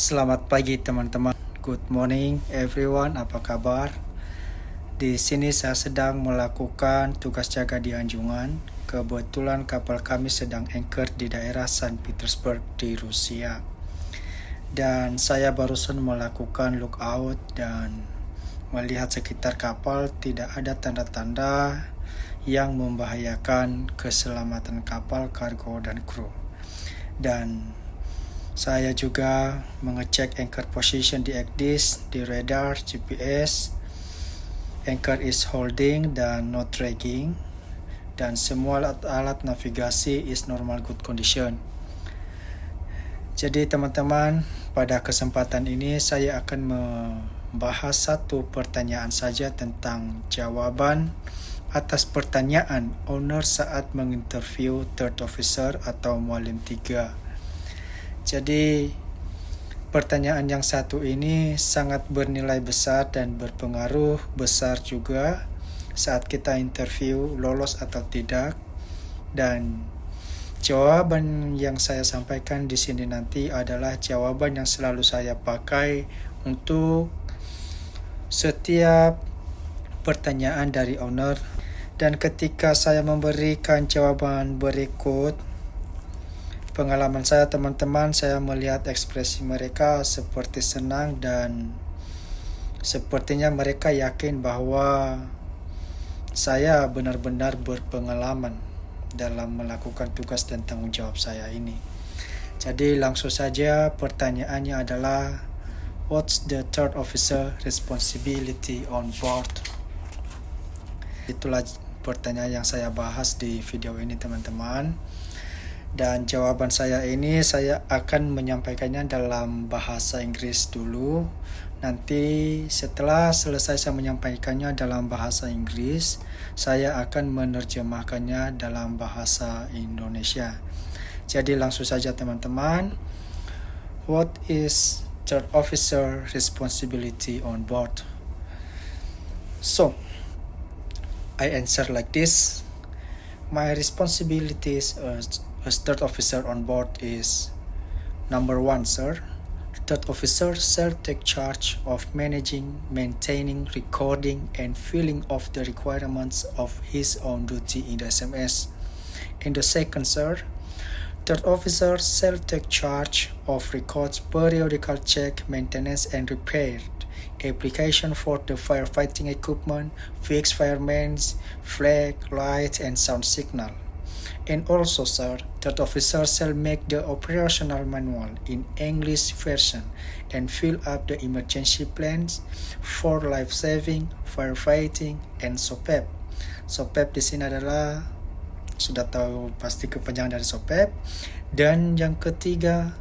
Selamat pagi teman-teman. Good morning everyone. Apa kabar? Di sini saya sedang melakukan tugas jaga di Anjungan. Kebetulan kapal kami sedang anchor di daerah Saint Petersburg di Rusia. Dan saya barusan melakukan lookout dan melihat sekitar kapal tidak ada tanda-tanda yang membahayakan keselamatan kapal, kargo, dan kru. Dan saya juga mengecek anchor position di ECDIS, di radar, GPS, anchor is holding dan not dragging, dan semua alat navigasi is normal good condition. Jadi teman-teman, pada kesempatan ini saya akan membahas satu pertanyaan saja tentang jawaban atas pertanyaan owner saat menginterview third officer atau mualim 3. Jadi pertanyaan yang satu ini sangat bernilai besar dan berpengaruh besar juga saat kita interview lolos atau tidak. Dan jawaban yang saya sampaikan di sini nanti adalah jawaban yang selalu saya pakai untuk setiap pertanyaan dari owner. Dan ketika saya memberikan jawaban berikut, pengalaman saya teman-teman, saya melihat ekspresi mereka seperti senang dan sepertinya mereka yakin bahwa saya benar-benar berpengalaman dalam melakukan tugas dan tanggung jawab saya ini. Jadi langsung saja pertanyaannya adalah, what's the third officer responsibility on board? Itulah pertanyaan yang saya bahas di video ini teman-teman. Dan jawaban saya ini saya akan menyampaikannya dalam bahasa Inggris dulu. Nanti setelah selesai saya menyampaikannya dalam bahasa Inggris, saya akan menerjemahkannya dalam bahasa Indonesia. Jadi langsung saja teman-teman. What is third officer responsibility on board? So, I answer like this. My responsibilities as third officer on board is: number 1, sir. Third officer shall take charge of managing, maintaining, recording, and filling of the requirements of his own duty in the SMS. And the second, sir, third officer shall take charge of records, periodical check, maintenance, and repair, application for the firefighting equipment, fixed firemen's, flag, light, and sound signal. And also, sir, third officer shall make the operational manual in English version and fill up the emergency plans for life saving, firefighting, and SOPEP. SOPEP di sini adalah, sudah tahu pasti kepanjangan dari SOPEP. Dan yang ketiga,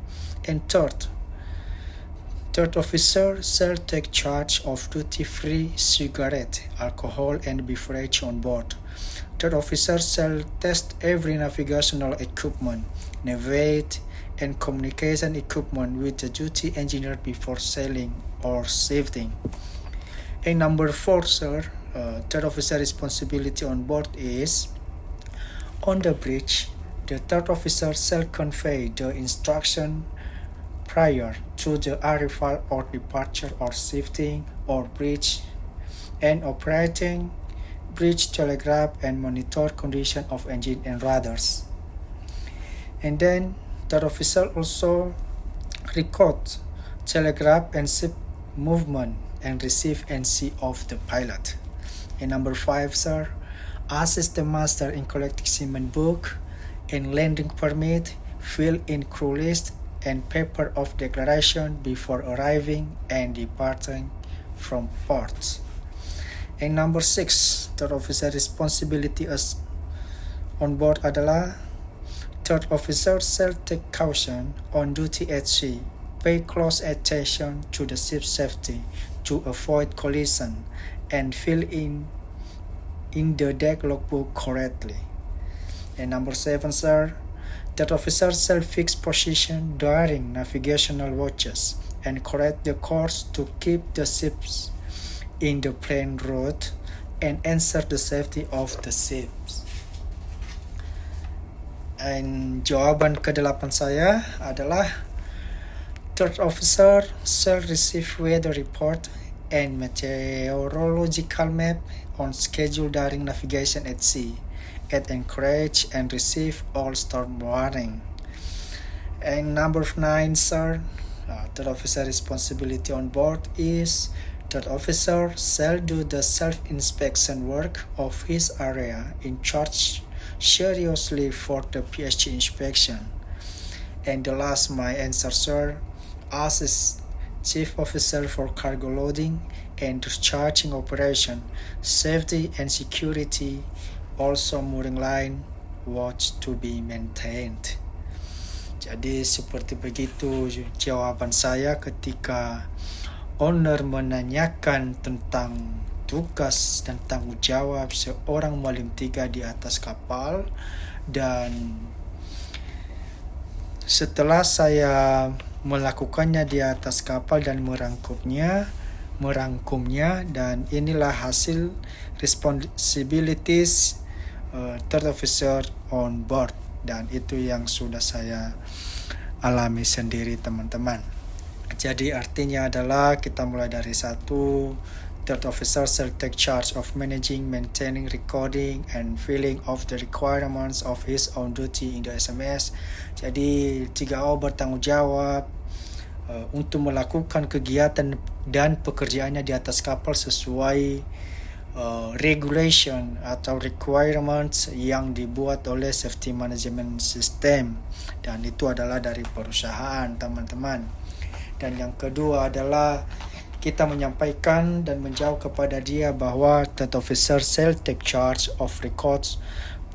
and third officer shall take charge of duty-free cigarette, alcohol, and beverage on board. Third officer shall test every navigational equipment, navigate, and communication equipment with the duty engineer before sailing or shifting. And number 4, sir, third officer responsibility on board is: on the bridge, the third officer shall convey the instruction prior to the arrival or departure or shifting or bridge, and operating bridge telegraph and monitor condition of engine and rudders. And then third officer also record telegraph and ship movement and receive NC of the pilot. And number 5, sir, assist the master in collecting seaman book and landing permit, fill in crew list and paper of declaration before arriving and departing from ports. And number 6, third officer responsibility as on board adalah: third officer shall take caution on duty at sea, pay close attention to the ship's safety to avoid collision, and fill in the deck logbook correctly. And number 7, sir, third officer shall fix position during navigational watches and correct the course to keep the ships in the plane route and ensure the safety of the ships. And jawaban ke-8 saya adalah Third officer shall receive weather report and meteorological map on schedule during navigation at sea, and encourage and receive all storm warning. And number 9, sir, third officer responsibility on board is third officer shall do the self-inspection work of his area in charge seriously for the PSG inspection. And the last, my answer, sir, as is chief officer for cargo loading and discharging operation, safety and security, also mooring line watch to be maintained. Jadi seperti begitu jawaban saya ketika owner menanyakan tentang tugas dan tanggung jawab seorang mualim 3 di atas kapal. Dan setelah saya melakukannya di atas kapal dan merangkumnya, dan inilah hasil responsibilities third officer on board, dan itu yang sudah saya alami sendiri, teman-teman. Jadi artinya adalah kita mulai dari 1, third officer shall take charge of managing, maintaining, recording, and filling of the requirements of his own duty in the SMS. Jadi 3O bertanggung jawab untuk melakukan kegiatan dan pekerjaannya di atas kapal sesuai regulation atau requirements yang dibuat oleh safety management system, dan itu adalah dari perusahaan, teman-teman. Dan yang kedua adalah kita menyampaikan dan menjawab kepada dia bahwa third officer shall take charge of records,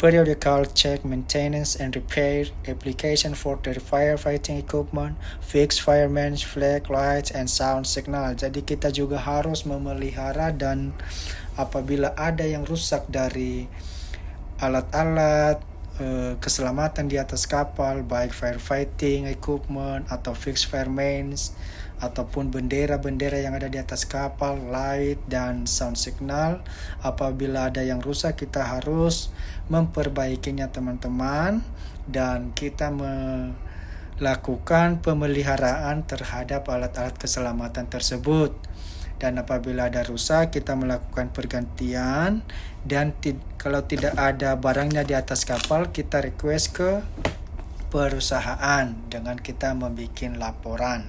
periodical check, maintenance and repair, application for the firefighting equipment, fixed fireman's flag, lights and sound signal. Jadi kita juga harus memelihara, dan apabila ada yang rusak dari alat-alat keselamatan di atas kapal, baik firefighting equipment atau fixed firemen's ataupun bendera-bendera yang ada di atas kapal, light dan sound signal, apabila ada yang rusak kita harus memperbaikinya, teman-teman, dan kita melakukan pemeliharaan terhadap alat-alat keselamatan tersebut. Dan apabila ada rusak kita melakukan pergantian, dan kalau tidak ada barangnya di atas kapal kita request ke perusahaan dengan kita membuat laporan.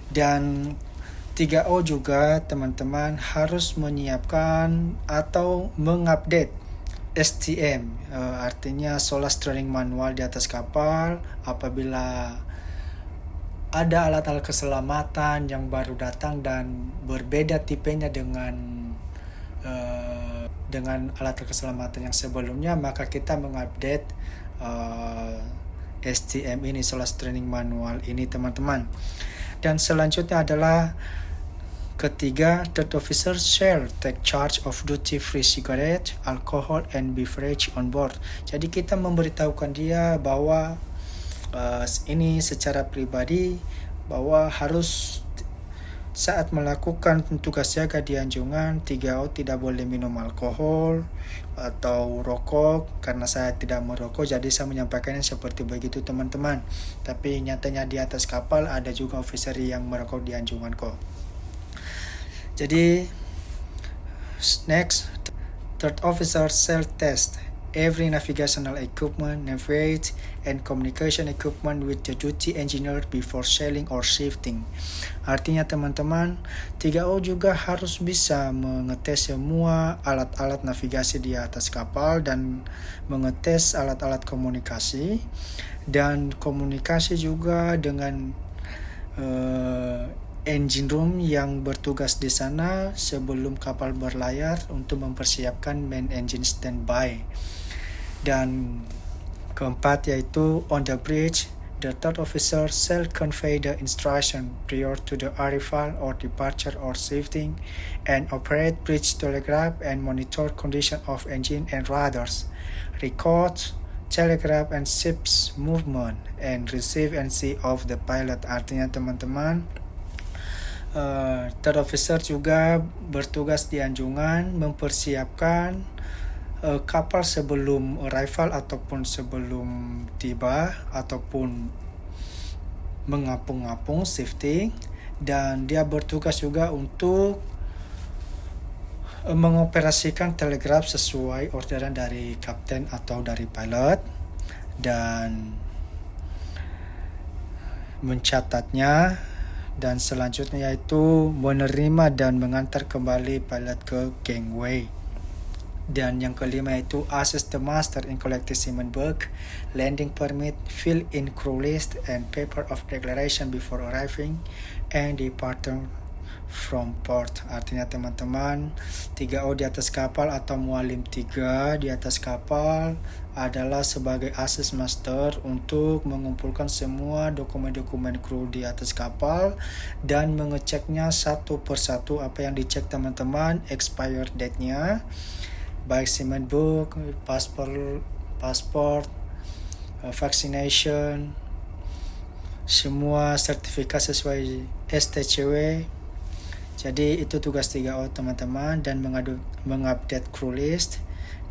Dan 3O juga, teman-teman, harus menyiapkan atau mengupdate STM, artinya SOLAS Training Manual di atas kapal. Apabila ada alat-alat keselamatan yang baru datang dan berbeda tipenya dengan alat keselamatan yang sebelumnya, maka kita mengupdate STM ini, SOLAS Training Manual ini, teman-teman. Dan selanjutnya adalah ketiga, third officer shall take charge of duty-free cigarette, alcohol, and beverage on board. Jadi kita memberitahukan dia bahwa ini secara pribadi, bahwa harus saat melakukan tugas jaga di anjungan 3O tidak boleh minum alkohol atau rokok, karena saya tidak merokok jadi saya menyampaikannya seperti begitu, teman-teman. Tapi nyatanya di atas kapal ada juga officer yang merokok di anjungan kok. Jadi next, third officer shall test every navigational equipment, navigate, and communication equipment with the duty engineer before sailing or shifting. Artinya, teman-teman, 3O juga harus bisa mengetes semua alat-alat navigasi di atas kapal dan mengetes alat-alat komunikasi, dan komunikasi juga dengan engine room yang bertugas di sana sebelum kapal berlayar untuk mempersiapkan main engine standby. Dan keempat yaitu on the bridge, the third officer shall convey the instruction prior to the arrival or departure or shifting, and operate bridge telegraph and monitor condition of engine and rudders, record telegraph and ship's movement, and receive and see of the pilot. Artinya, teman-teman, third officer juga bertugas di anjungan mempersiapkan kapal sebelum arrival ataupun sebelum tiba, ataupun mengapung-apung shifting, dan dia bertugas juga untuk mengoperasikan telegraf sesuai orderan dari kapten atau dari pilot, dan mencatatnya, dan selanjutnya yaitu menerima dan mengantar kembali pilot ke gangway. Dan yang kelima itu assist the master in collecting seaman book, landing permit, fill in crew list and paper of declaration before arriving and departure from port. Artinya teman-teman, 3O di atas kapal atau mualim 3 di atas kapal adalah sebagai assist master untuk mengumpulkan semua dokumen-dokumen kru di atas kapal dan mengeceknya satu persatu. Apa yang dicek teman-teman, expired date-nya, baik seaman book, pasport, vaccination, semua sertifikat sesuai STCW. Jadi itu tugas 3O teman-teman, dan mengupdate crew list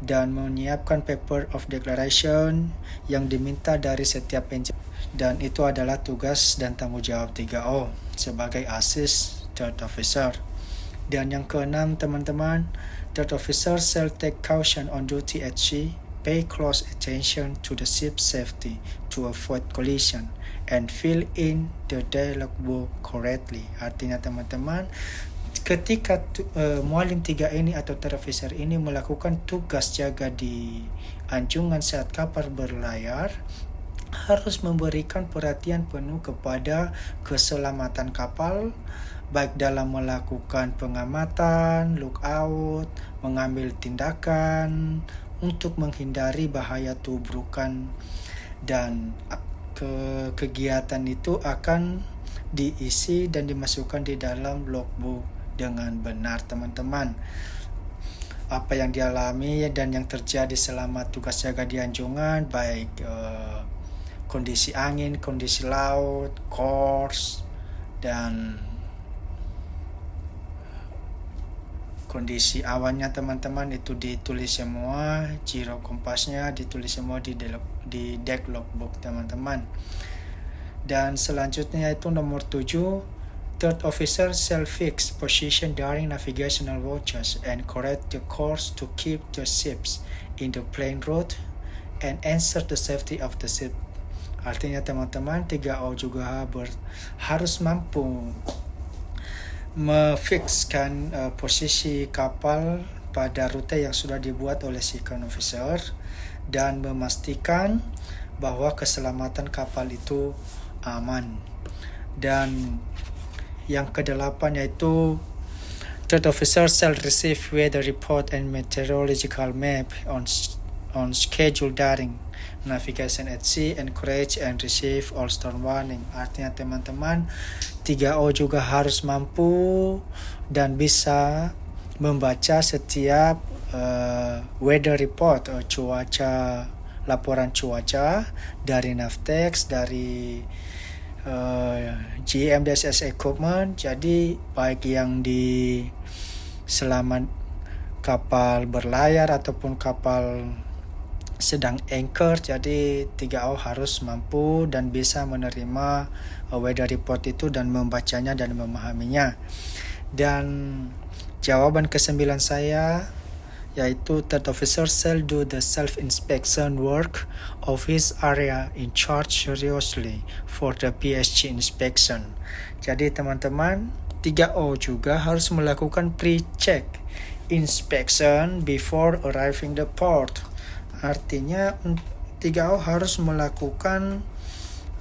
dan menyiapkan paper of declaration yang diminta dari setiap engine. Dan itu adalah tugas dan tanggung jawab 3O sebagai assist third officer. Dan yang keenam teman-teman, third officer shall take caution on duty at sea, pay close attention to the ship's safety to avoid collision, and fill in the dialogue book correctly. Artinya teman-teman, ketika mualim 3 ini atau third officer ini melakukan tugas jaga di anjungan saat kapal berlayar, harus memberikan perhatian penuh kepada keselamatan kapal, baik dalam melakukan pengamatan, lookout, mengambil tindakan untuk menghindari bahaya tubrukan, dan kegiatan itu akan diisi dan dimasukkan di dalam logbook dengan benar teman-teman. Apa yang dialami dan yang terjadi selama tugas jaga di anjungan, baik kondisi angin, kondisi laut, course, dan kondisi awannya teman-teman, itu ditulis semua, gyro kompasnya ditulis semua di deck logbook teman-teman. Dan selanjutnya itu nomor 7, third officer shall fix position during navigational watches and correct the course to keep the ships in the plain road and ensure the safety of the ship. Artinya teman-teman, 3O juga harus mampu memfixkan posisi kapal pada rute yang sudah dibuat oleh second officer dan memastikan bahwa keselamatan kapal itu aman. Dan yang ke-8 yaitu third officer shall receive weather report and meteorological map on schedule during navigation at sea, encourage and receive all storm warning. Artinya teman-teman, 3O juga harus mampu dan bisa membaca setiap weather report, cuaca, laporan cuaca dari Navtex, dari GMDSS equipment. Jadi baik yang di selama kapal berlayar ataupun kapal sedang anchor, jadi 3O harus mampu dan bisa menerima weather report itu dan membacanya dan memahaminya. Dan jawaban ke-9 saya yaitu third officer shall do the self-inspection work of his area in charge seriously for the PSG inspection. Jadi teman-teman, 3O juga harus melakukan pre-check inspection before arriving the port. Artinya 3O harus melakukan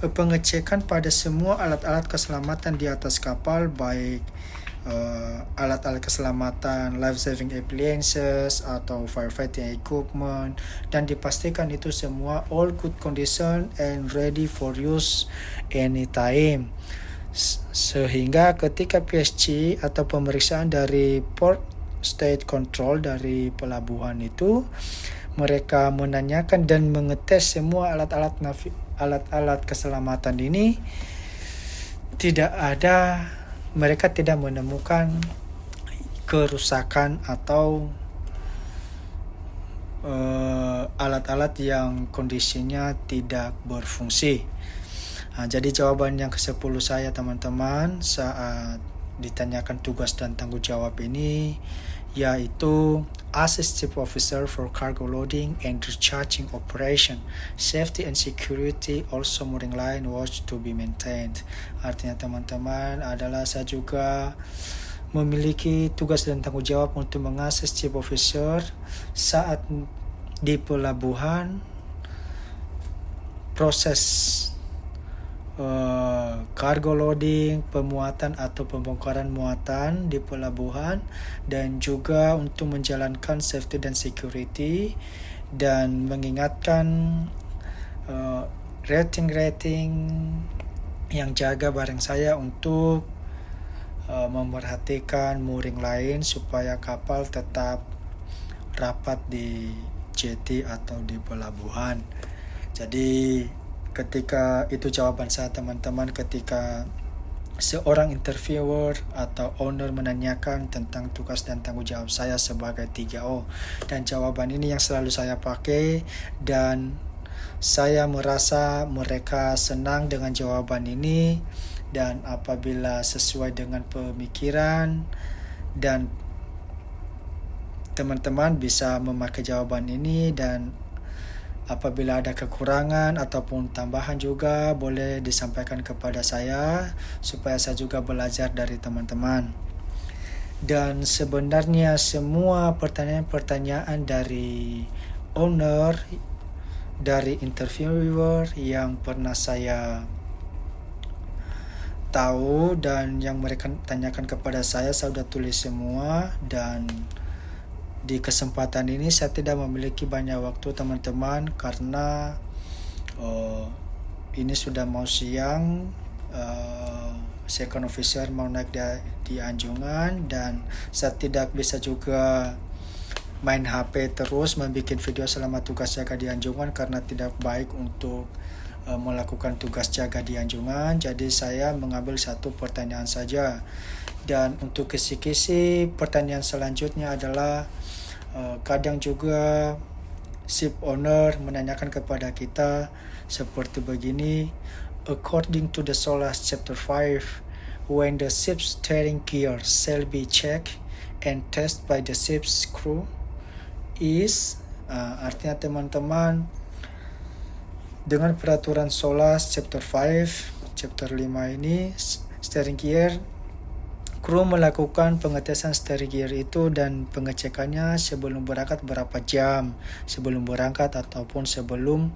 pengecekan pada semua alat-alat keselamatan di atas kapal, baik alat-alat keselamatan, life saving appliances atau firefighting equipment, dan dipastikan itu semua all good condition and ready for use anytime. Sehingga ketika PSG atau pemeriksaan dari port state control dari pelabuhan itu, mereka menanyakan dan mengetes semua alat-alat keselamatan ini, mereka tidak menemukan kerusakan atau alat-alat yang kondisinya tidak berfungsi. Jadi jawaban yang ke-10 saya teman-teman saat ditanyakan tugas dan tanggung jawab ini yaitu Assist Chief Officer for Cargo Loading and Recharging Operation. Safety and security also mooring line was to be maintained. Artinya teman-teman adalah saya juga memiliki tugas dan tanggung jawab untuk mengasis Chief Officer saat di pelabuhan proses cargo loading, pemuatan atau pembongkaran muatan di pelabuhan, dan juga untuk menjalankan safety dan security dan mengingatkan rating-rating yang jaga barang saya untuk memerhatikan mooring line supaya kapal tetap rapat di jetty atau di pelabuhan. Jadi ketika itu jawaban saya teman-teman, ketika seorang interviewer atau owner menanyakan tentang tugas dan tanggung jawab saya sebagai 3O, dan jawaban ini yang selalu saya pakai dan saya merasa mereka senang dengan jawaban ini. Dan apabila sesuai dengan pemikiran dan teman-teman bisa memakai jawaban ini, dan apabila ada kekurangan ataupun tambahan juga boleh disampaikan kepada saya supaya saya juga belajar dari teman-teman. Dan sebenarnya semua pertanyaan-pertanyaan dari owner, dari interviewer yang pernah saya tahu dan yang mereka tanyakan kepada saya sudah tulis semua. Dan di kesempatan ini saya tidak memiliki banyak waktu teman-teman karena ini sudah mau siang. Second officer mau naik di Anjungan dan saya tidak bisa juga main HP terus membuat video selama tugas jaga di Anjungan karena tidak baik untuk melakukan tugas jaga di Anjungan. Jadi saya mengambil satu pertanyaan saja. Dan untuk kisi-kisi pertanyaan selanjutnya adalah kadang juga ship owner menanyakan kepada kita seperti begini. According to the SOLAS chapter 5, when the ship's steering gear shall be checked and tested by the ship's crew is artinya teman-teman, dengan peraturan SOLAS chapter 5 chapter 5 ini, steering gear, kru melakukan pengetesan steering gear itu dan pengecekannya sebelum berangkat berapa jam sebelum berangkat ataupun sebelum.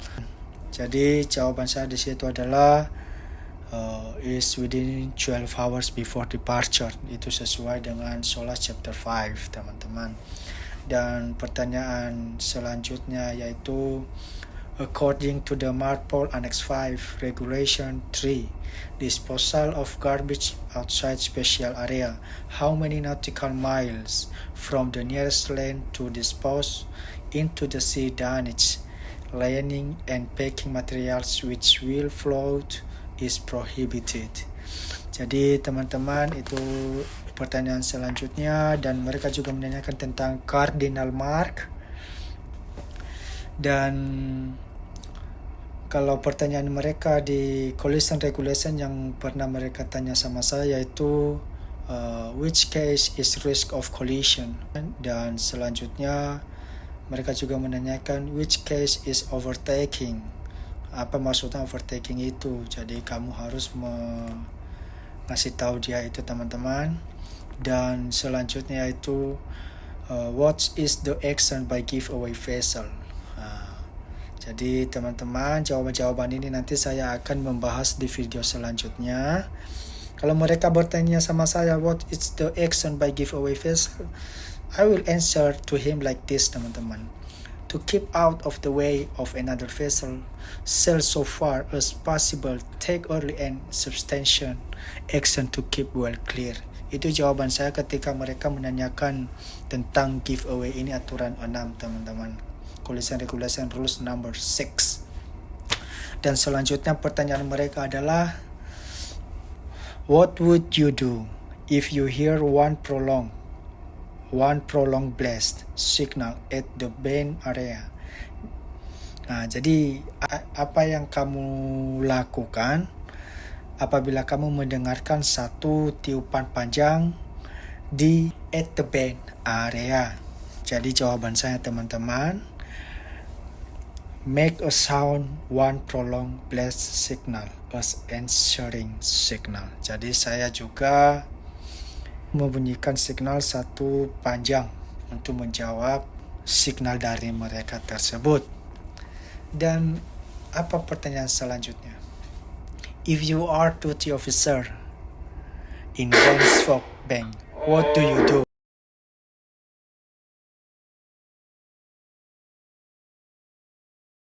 Jadi jawaban saya di situ adalah is within 12 hours before departure. Itu sesuai dengan SOLAS chapter 5 teman-teman. Dan pertanyaan selanjutnya yaitu according to the MARPOL Annex 5 Regulation 3, disposal of garbage outside special area, how many nautical miles from the nearest land to dispose into the sea damage, landing and packing materials which will float is prohibited. Jadi teman-teman, itu pertanyaan selanjutnya. Dan mereka juga menanyakan tentang cardinal mark. Dan kalau pertanyaan mereka di collision regulation yang pernah mereka tanya sama saya yaitu which case is risk of collision. Dan selanjutnya mereka juga menanyakan which case is overtaking. Apa maksudnya overtaking itu? Jadi kamu harus ngasih tahu dia itu teman-teman. Dan selanjutnya itu what is the action by giveaway vessel. Jadi teman-teman, jawaban-jawaban ini nanti saya akan membahas di video selanjutnya. Kalau mereka bertanya sama saya what is the action by giveaway vessel, I will answer to him like this teman-teman. To keep out of the way of another vessel, sail so far as possible, take early and substantial action to keep well clear. Itu jawaban saya ketika mereka menanyakan tentang giveaway ini, aturan 6 teman-teman. Collision Regulation Rules number 6. Dan selanjutnya pertanyaan mereka adalah what would you do if you hear one prolonged blast signal at the bend area. Nah, jadi apa yang kamu lakukan apabila kamu mendengarkan satu tiupan panjang di at the band area. Jadi jawaban saya teman-teman, make a sound one prolonged blast signal as answering signal. Jadi saya juga membunyikan signal satu panjang untuk menjawab signal dari mereka tersebut. Dan apa pertanyaan selanjutnya? If you are duty officer in Bangkok Bank, what do you do?